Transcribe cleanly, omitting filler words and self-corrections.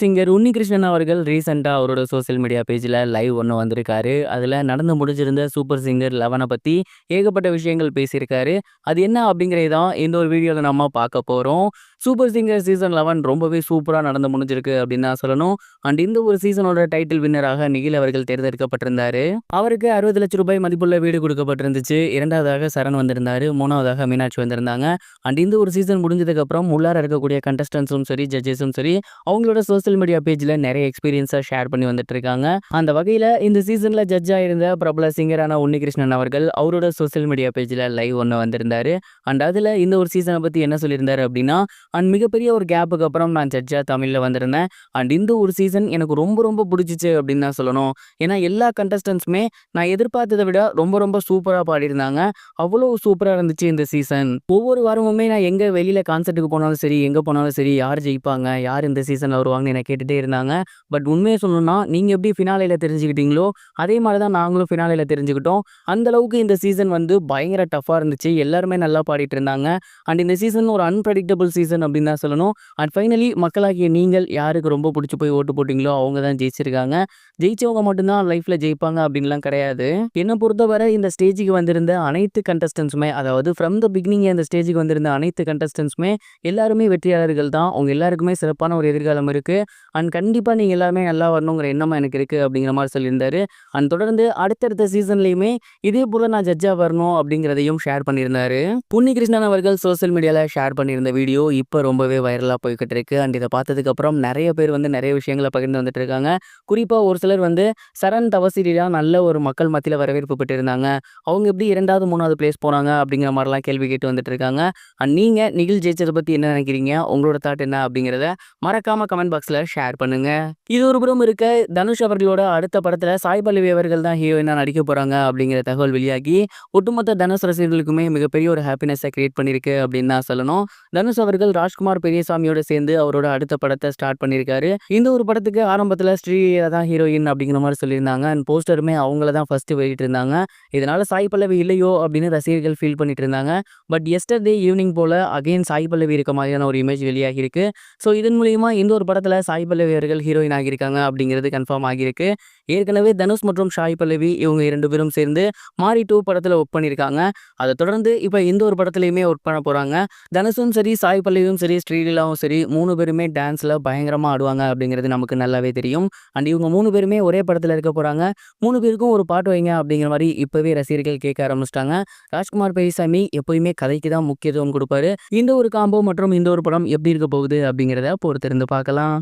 Singer Unnikrishnan அவர்கள் ரீசெண்டா அவரோட சோசியல் மீடியா பேஜ்ல லைவ் ஒண்ணு வந்திருக்காரு. அதுல நடந்து முடிஞ்சிருந்த சூப்பர் சிங்கர் 11 பத்தி ஏகப்பட்ட விஷயங்கள் பேசியிருக்காரு. அது என்ன அப்படிங்கிறத தான் இந்த ஒரு வீடியோல நம்ம பார்க்க போறோம். சூப்பர் சிங்கர் சீசன் 11 ரொம்பவே சூப்பரா நடந்து முடிஞ்சிருக்கு அப்படின்னு தான் சொல்லணும். அண்ட் இந்த ஒரு சீசனோட டைட்டில் வின்னராக நிகில் அவர்கள் தேர்ந்தெடுக்கப்பட்டிருந்தாரு. அவருக்கு 60 லட்சம் ரூபாய் மதிப்புள்ள வீடு கொடுக்கப்பட்டிருந்துச்சு. 2வதாக சரண் வந்திருந்தாரு. 3வதாக மீனாட்சி வந்திருந்தாங்க. அண்ட் இந்த ஒரு சீசன் முடிஞ்சதுக்கு அப்புறம் உள்ளார இருக்கக்கூடிய கண்டஸ்டன்ஸும் சரி, ஜட்ஜஸும் சரி அவங்களோட சோசியல் மீடியா பேஜ்ல நிறைய எக்ஸ்பீரியன்ஸை ஷேர் பண்ணி வந்துட்டு இருக்காங்க. அந்த வகையில இந்த சீசன்ல ஜட்ஜா இருந்த பிரபல சிங்கரான உன்னிகிருஷ்ணன் அவர்கள் அவரோட சோசியல் மீடியா பேஜ்ல லைவ் ஒன்று வந்திருந்தாரு. அண்ட் அதுல இந்த ஒரு சீசனை பத்தி என்ன சொல்லியிருந்தாரு அப்படின்னா, அண்ட் மிகப்பெரிய ஒரு கேப்புக்கு அப்புறம் நான் ஜட்ஜா தமிழ்ல வந்திருந்தேன். அண்ட் இந்த ஒரு சீசன் எனக்கு ரொம்ப ரொம்ப பிடிச்சிச்சு அப்படின்னு தான் சொல்லணும். ஏன்னா எல்லா கண்டஸ்டன்ஸுமே நான் எதிர்பார்த்ததை விட ரொம்ப ரொம்ப சூப்பரா பாடியிருந்தாங்க. அவ்வளோ சூப்பரா இருந்துச்சு இந்த சீசன். ஒவ்வொரு வாரமுமே நான் எங்க வெளியில கான்சர்ட்டுக்கு போனாலும் சரி, எங்க போனாலும் சரி, யார் ஜெயிப்பாங்க, யார் இந்த சீசன்ல வருவாங்கன்னு என்ன கேட்டுட்டே இருந்தாங்க. பட் உண்மையை சொல்லணும்னா, நீங்க எப்படி ஃபினாலேல தெரிஞ்சுக்கிட்டீங்களோ அதே மாதிரி தான் நாங்களும் ஃபினாலேல தெரிஞ்சுக்கிட்டோம். அந்த அளவுக்கு இந்த சீசன் வந்து பயங்கர டஃப்பா இருந்துச்சு. எல்லாருமே நல்லா பாடிட்டு இருந்தாங்க. அண்ட் இந்த சீசன் ஒரு அன்பிரடிக்டபிள் சீசன் அப்படின்னு தான் சொல்லணும். அண்ட் ஃபைனலி மக்களாகிய நீங்கள் யாருக்கு ரொம்ப பிடிச்சி போய் ஓட்டு போட்டிங்களோ அவங்க தான் ஜெயிச்சிருக்காங்க. ஜெயிச்சவங்க மட்டும்தான் லைஃப்ல ஜெயிப்பாங்க அப்படின்லாம் கிடையாது. என்னை பொறுத்தவரை இந்த ஸ்டேஜுக்கு வந்திருந்த அனைத்து கண்டஸ்டன்ஸுமே, அதாவது ஃப்ரம் த பிகினிங் இந்த ஸ்டேஜுக்கு வந்திருந்த அனைத்து கண்டஸ்டன்ஸுமே எல்லாருமே வெற்றியாளர்கள் தான். அவங்க எல்லாருக்குமே சிறப்பான ஒரு எதிர்காலம் இருக்கு. அண்ட் கண்டிப்பா நீங்க எல்லாருமே நல்லா வரணுங்கிற எண்ணமும் எனக்கு இருக்கு அப்படிங்கிற மாதிரி சொல்லியிருந்தாரு. அண்ட் தொடர்ந்து அடுத்தடுத்த சீசன்லயுமே இதே போல நான் ஜட்ஜா வரணும் அப்படிங்கிறதையும் ஷேர் பண்ணியிருந்தாரு. உன்னிகிருஷ்ணன் அவர்கள் சோசியல் மீடியால ஷேர் பண்ணியிருந்த வீடியோ இப்போ ரொம்பவே வைரலா போய்கிட்டு இருக்கு. அண்ட் இதை பார்த்ததுக்கு அப்புறம் நிறைய பேர் வந்து நிறைய விஷயங்களை பகிர்ந்து வந்துட்டு இருக்காங்க. குறிப்பா ஒரு சிலர் வந்து சரண் தவசிலாம் நல்ல ஒரு மக்கள் மத்தியில வரவேற்பு பெற்றிருந்தாங்க. அவங்க எப்படி 2வது 3வது பிளேஸ் போனாங்க அப்படிங்கிற மாதிரிலாம் கேள்வி கேட்டு வந்துட்டு இருக்காங்க. அண்ட் நீங்க நிகில் ஜெயிச்சதை பத்தி என்ன நினைக்கிறீங்க, உங்களோட தாட் என்ன அப்படிங்கிறத மறக்காம கமெண்ட் பாக்ஸ்ல ஷேர் பண்ணுங்க. இது ஒரு புறம் இருக்க, தனுஷ் அவர்களோட அடுத்த படத்துல சாய் பல்லவி அவர்கள் தான் ஹீரோயினா நடிக்க போறாங்க அப்படிங்கிற தகவல் வெளியாகி ஒட்டுமொத்த தனுஷ் ரசிகர்களுக்குமே மிகப்பெரிய ஒரு ஹாப்பினஸை கிரியேட் பண்ணிருக்கு அப்படின்னு தான் சொல்லணும். தனுஷ் அவர்கள் ராஜ்குமார் பெரியசாமியோட சேர்ந்து அவரோட அடுத்த படத்தை ஸ்டார்ட் பண்ணியிருக்காரு. இந்த ஒரு படத்துக்கு ஆரம்பத்துல ஸ்ரீயா தான் ஹீரோயின் அப்படிங்கிற மாதிரி சொல்லியிருந்தாங்க. அண்ட் போஸ்டருமே அவங்கள தான் ஃபர்ஸ்ட் வெளியிட்டு இருந்தாங்க. இதனால சாய் பல்லவி இல்லையோ அப்படின்னு ரசிகர்கள் ஃபீல் பண்ணிட்டு இருந்தாங்க. பட் எஸ்டர்டே ஈவினிங் போல அகைன் சாய் பல்லவி இருக்க மாதிரியான ஒரு இமேஜ் வெளியாகி இருக்கு. ஸோ இதன் மூலியமா இந்த ஒரு படத்துல சாய் பல்லவி அவர்கள் ஹீரோயின் ஆகியிருக்காங்க அப்படிங்கிறது கன்ஃபார்ம் ஆகியிருக்கு. ஏற்கனவே தனுஷ் மற்றும் சாய் பல்லவி இவங்க 2 பேரும் சேர்ந்து மாரி 2 படத்துல ஒர்க் பண்ணியிருக்காங்க. அதை தொடர்ந்து இப்போ இந்த ஒரு படத்துலையுமே ஒர்க் பண்ண போறாங்க. தனுஷும் சரி, சாய் பல்லவியும் சரி, ஸ்ரீலீலாவும் சரி 3 பேருமே டான்ஸ்ல பயங்கரமா ஆடுவாங்க அப்படிங்கிறது நமக்கு நல்லாவே தெரியும். அண்ட் இவங்க 3 பேருமே ஒரே படத்துல இருக்க போறாங்க. 3 பேருக்கும் ஒரு பாட்டு வைங்க அப்படிங்கிற மாதிரி இப்பவே ரசிகர்கள் கேட்க ஆரம்பிச்சிட்டாங்க. ராஜ்குமார் பெரியசாமி எப்பயுமே கதைக்கு தான் முக்கியத்துவம் கொடுப்பாரு. இந்த ஒரு காம்போ மற்றும் இந்த ஒரு படம் எப்படி இருக்க போகுது அப்படிங்கிறத பொறுத்திருந்து பார்க்கலாம்.